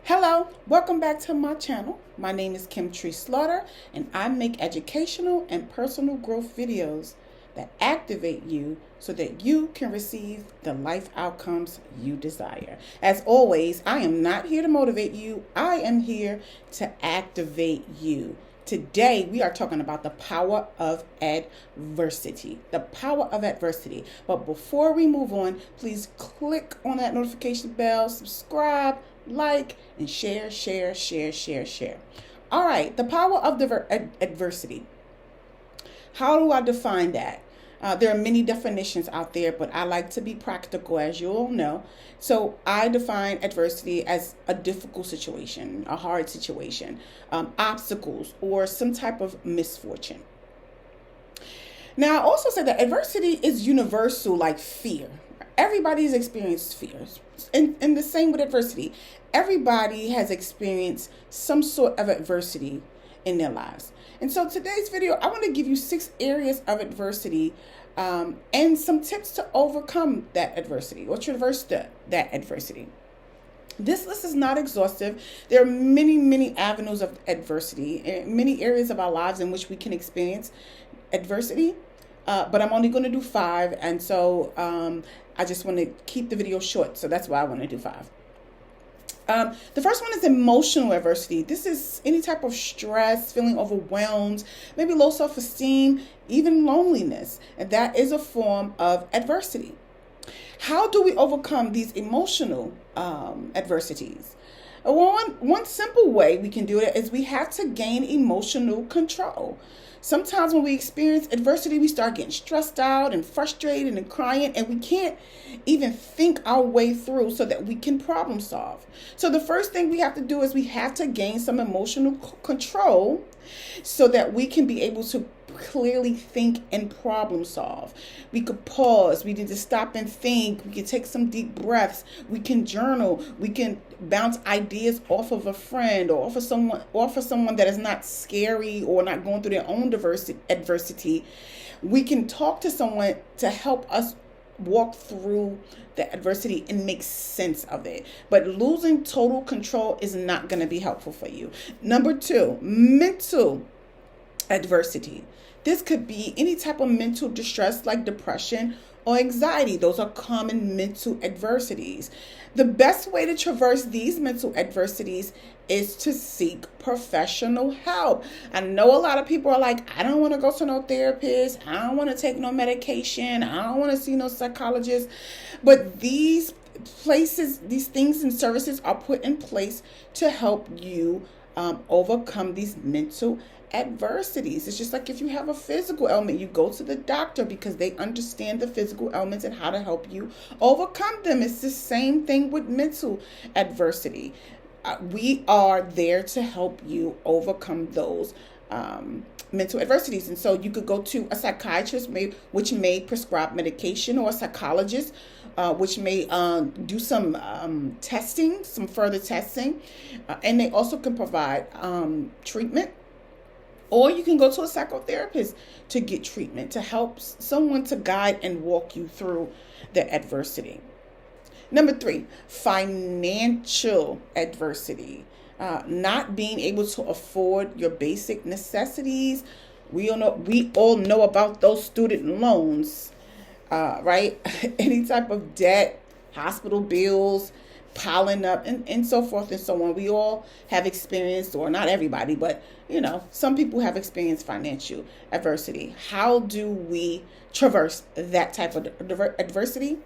Hello, welcome back to my channel. My name is Kim Tree Slaughter, and I make educational and personal growth videos that activate you so that you can receive the life outcomes you desire. As always, I am not here to motivate you. I am here to activate you. Today, we are talking about the power of adversity. The power of adversity. But before we move on, please click on that notification bell, subscribe, like, and share. All right, the power of adversity. How do I define that? There are many definitions out there, but I like to be practical, as you all know. So I define adversity as a difficult situation, a hard situation, obstacles, or some type of misfortune. Now, I also say that adversity is universal, like fear. Everybody's experienced fears. And the same with adversity. Everybody has experienced some sort of adversity in their lives. And so today's video, I want to give you 6 areas of adversity and some tips to overcome that adversity or traverse that adversity. This list is not exhaustive. There are many avenues of adversity, many areas of our lives in which we can experience adversity. But I'm only going to do 5. And so I just want to keep the video short. So that's why I want to do 5. The first one is emotional adversity. This is any type of stress, feeling overwhelmed, maybe low self-esteem, even loneliness. And that is a form of adversity. How do we overcome these emotional adversities? One simple way we can do it is we have to gain emotional control. Sometimes when we experience adversity, we start getting stressed out and frustrated and crying, and we can't even think our way through so that we can problem solve. So the first thing we have to do is we have to gain some emotional control so that we can be able to clearly think and problem solve. We could pause. We need to stop and think. We can take some deep breaths. We can journal. We can bounce ideas off of a friend or off of someone that is not scary or not going through their own adversity. We can talk to someone to help us walk through the adversity and make sense of it. But losing total control is not going to be helpful for you. Number 2, mental adversity. This could be any type of mental distress like depression or anxiety. Those are common mental adversities. The best way to traverse these mental adversities is to seek professional help. I know a lot of people are like, I don't want to go to no therapist. I don't want to take no medication. I don't want to see no psychologist. But these places, these things and services are put in place to help you overcome these mental adversities. It's just like if you have a physical ailment, you go to the doctor because they understand the physical ailments and how to help you overcome them. It's the same thing with mental adversity. We are there to help you overcome those mental adversities. And so you could go to a psychiatrist which may prescribe medication, or a psychologist which may do some testing, some further testing. And they also can provide treatment. Or you can go to a psychotherapist to get treatment, to help someone to guide and walk you through the adversity. Number 3, financial adversity. Not being able to afford your basic necessities. We all know about those student loans, right? Any type of debt, hospital bills, piling up, and so forth and so on. We all have experienced, or not everybody, but some people have experienced financial adversity. How do we traverse that type of adversity?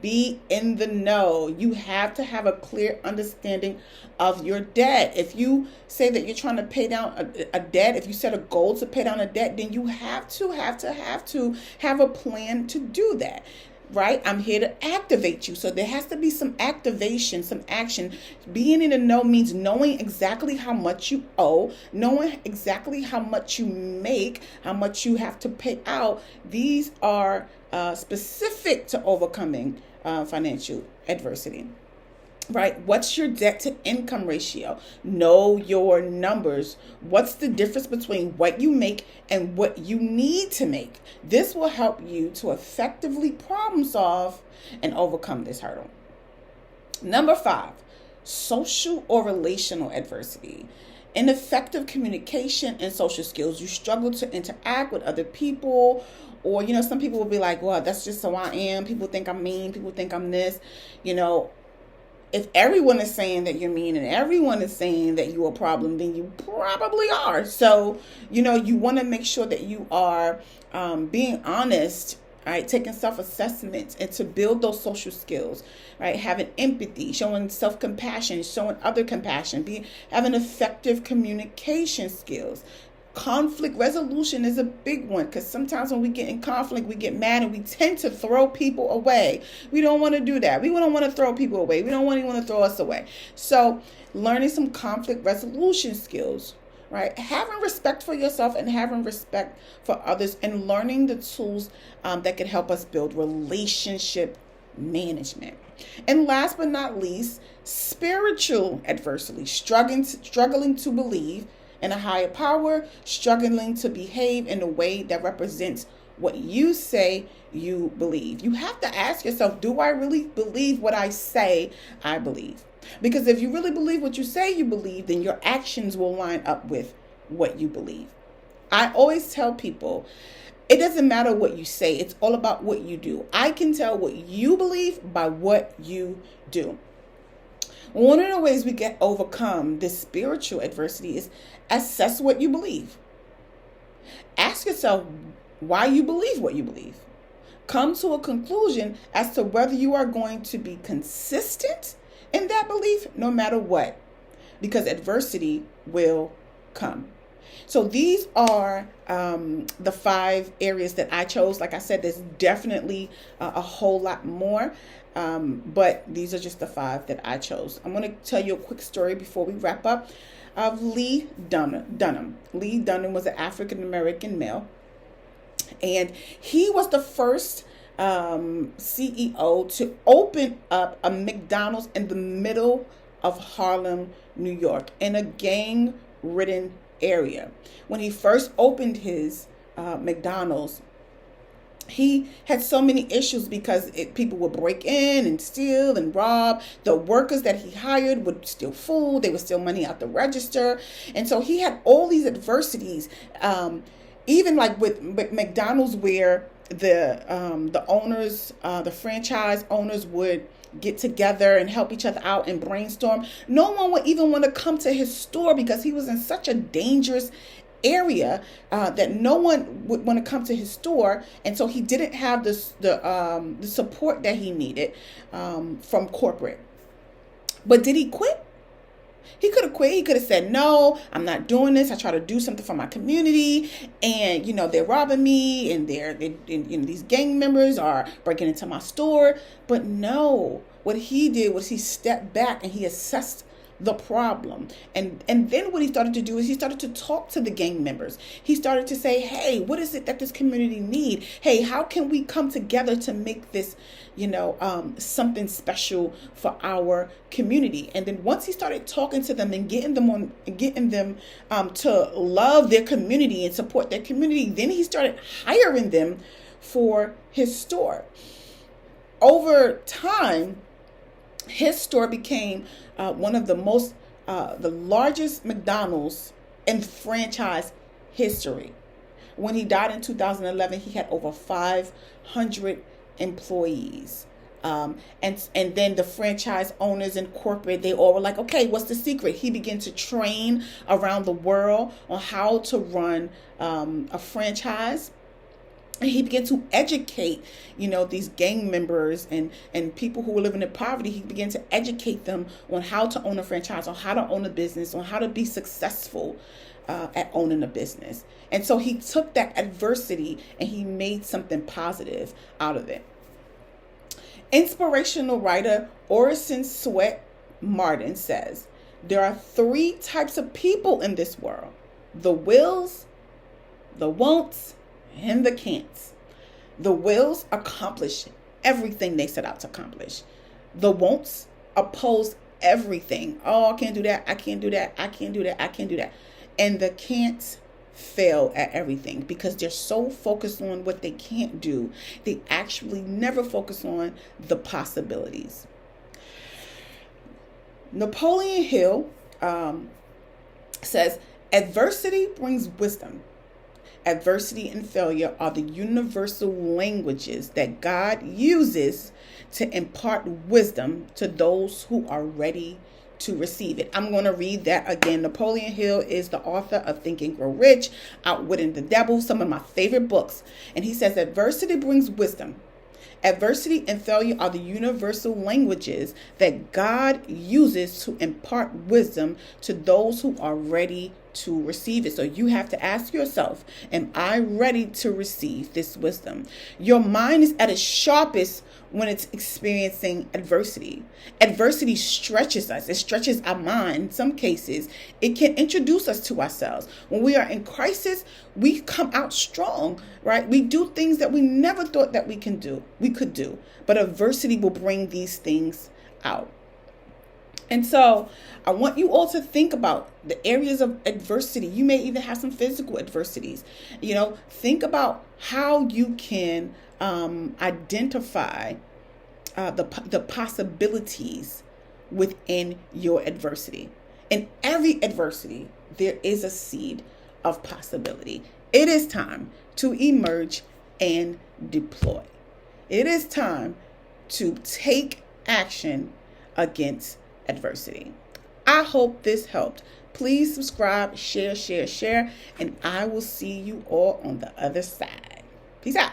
Be in the know. You have to have a clear understanding of your debt. If you say that you're trying to pay down a debt, if you set a goal to pay down a debt, then you have to have a plan to do that. Right? I'm here to activate you. So there has to be some activation, some action. Being in the know means knowing exactly how much you owe, knowing exactly how much you make, how much you have to pay out. These are specific to overcoming financial adversity. Right? What's your debt to income ratio? Know your numbers. What's the difference between what you make and what you need to make? This will help you to effectively problem solve and overcome this hurdle. Number 5, social or relational adversity. Ineffective communication and social skills. You struggle to interact with other people, or, some people will be like, well, that's just how I am. People think I'm mean. People think I'm this. If everyone is saying that you're mean and everyone is saying that you're a problem, then you probably are. So, you want to make sure that you are being honest, right? Taking self-assessments and to build those social skills, right? Having empathy, showing self-compassion, showing other compassion, having effective communication skills. Conflict resolution is a big one, because sometimes when we get in conflict, we get mad and we tend to throw people away. We don't want to do that. We don't want to throw people away. We don't want anyone to throw us away. So learning some conflict resolution skills, right? Having respect for yourself and having respect for others, and learning the tools that can help us build relationship management. And last but not least, spiritual adversity, struggling to believe in a higher power, struggling to behave in a way that represents what you say you believe. You have to ask yourself, do I really believe what I say I believe? Because if you really believe what you say you believe, then your actions will line up with what you believe. I always tell people, it doesn't matter what you say. It's all about what you do. I can tell what you believe by what you do. One of the ways we get overcome this spiritual adversity is assess what you believe. Ask yourself why you believe what you believe. Come to a conclusion as to whether you are going to be consistent in that belief no matter what, because adversity will come. So these are the 5 areas that I chose. Like I said, there's definitely a whole lot more. But these are just the 5 that I chose. I'm going to tell you a quick story before we wrap up of Lee Dunham. Lee Dunham was an African-American male, and he was the first CEO to open up a McDonald's in the middle of Harlem, New York, in a gang-ridden area. When he first opened his McDonald's, he had so many issues because people would break in and steal and rob. The workers that he hired would steal food. They would steal money out the register. And so he had all these adversities, even like with McDonald's, where the owners, the franchise owners would get together and help each other out and brainstorm. No one would even want to come to his store because he was in such a dangerous area that no one would want to come to his store, and so he didn't have the support that he needed from corporate. But did he quit? He could have quit. He could have said, no, I'm not doing this. I try to do something for my community, and they're robbing me, and these gang members are breaking into my store. But no, what he did was he stepped back and he assessed the problem. And then what he started to do is he started to talk to the gang members. He started to say, hey, what is it that this community need? Hey, how can we come together to make this, something special for our community? And then once he started talking to them and getting them to love their community and support their community, then he started hiring them for his store. Over time, his store became one of the largest McDonald's in franchise history. When he died in 2011, he had over 500 employees. And then the franchise owners and corporate, they all were like, okay, what's the secret? He began to train around the world on how to run a franchise. And he began to educate, these gang members and people who were living in poverty. He began to educate them on how to own a franchise, on how to own a business, on how to be successful at owning a business. And so he took that adversity and he made something positive out of it. Inspirational writer Orison Swett Martin says, there are 3 types of people in this world: the wills, the won'ts, and the can'ts. The wills accomplish everything they set out to accomplish. The won'ts oppose everything. Oh, I can't do that. I can't do that. I can't do that. I can't do that. And the can'ts fail at everything because they're so focused on what they can't do. They actually never focus on the possibilities. Napoleon Hill says, adversity brings wisdom. Adversity and failure are the universal languages that God uses to impart wisdom to those who are ready to receive it. I'm going to read that again. Napoleon Hill is the author of Think and Grow Rich, Outwitting the Devil, some of my favorite books. And he says, adversity brings wisdom. Adversity and failure are the universal languages that God uses to impart wisdom to those who are ready to receive it. So you have to ask yourself, am I ready to receive this wisdom? Your mind is at its sharpest when it's experiencing adversity. Adversity stretches us. It stretches our mind. In some cases, it can introduce us to ourselves. When we are in crisis, we come out strong, right? We do things that we never thought that we could do. But adversity will bring these things out. And so I want you all to think about the areas of adversity. You may even have some physical adversities. Think about how you can identify the possibilities within your adversity. In every adversity, there is a seed of possibility. It is time to emerge and deploy. It is time to take action against adversity. I hope this helped. Please subscribe, share, and I will see you all on the other side. Peace out.